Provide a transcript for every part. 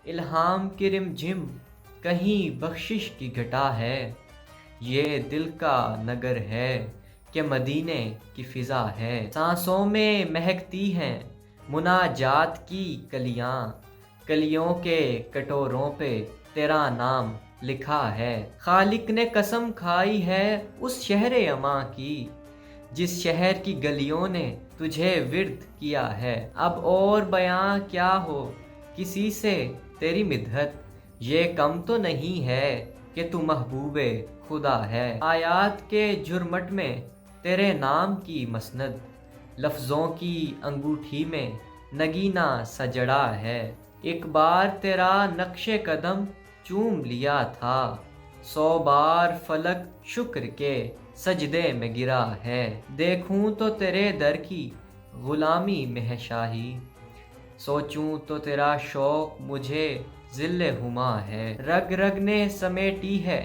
الہام کی رم جھم کہیں بخشش کی گھٹا ہے، یہ دل کا نگر ہے کہ مدینے کی فضا ہے۔ سانسوں میں مہکتی ہیں مناجات کی کلیاں، کلیوں کے کٹوروں پہ تیرا نام لکھا ہے۔ خالق نے قسم کھائی ہے اس شہر امان کی، جس شہر کی گلیوں نے تجھے ورد کیا ہے۔ اب اور بیاں کیا ہو کسی سے تیری مدحت، یہ کم تو نہیں ہے کہ تو محبوب خدا ہے۔ آیات کے جھرمٹ میں تیرے نام کی مسند، لفظوں کی انگوٹھی میں نگینہ سجڑا ہے۔ ایک بار تیرا نقش قدم چوم لیا تھا، 100 بار فلک شکر کے سجدے میں گرا ہے۔ دیکھوں تو تیرے در کی غلامی میں ہے شاہی، سوچوں تو تیرا شوق مجھے ذل ہما ہے۔ رگ رگ نے سمیٹی ہے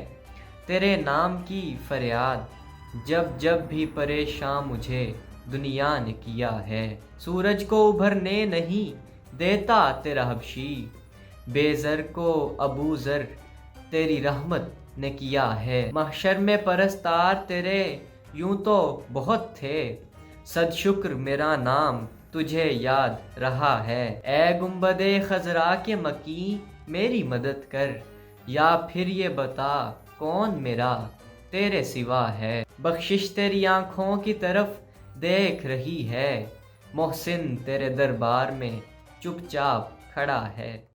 تیرے نام کی فریاد، جب جب بھی پریشاں مجھے دنیا نے کیا ہے۔ سورج کو ابھرنے نہیں دیتا تیرا حبشی، بے زر کو ابو ذر تیری رحمت نے کیا ہے۔ محشر میں پرستار تیرے یوں تو بہت تھے، صد شکر میرا نام تجھے یاد رہا ہے۔ اے گنبد خضرا کے مکیں میری مدد کر، یا پھر یہ بتا کون میرا تیرے سوا ہے۔ بخشش تیری آنکھوں کی طرف دیکھ رہی ہے، محسن تیرے دربار میں چپ چاپ کھڑا ہے۔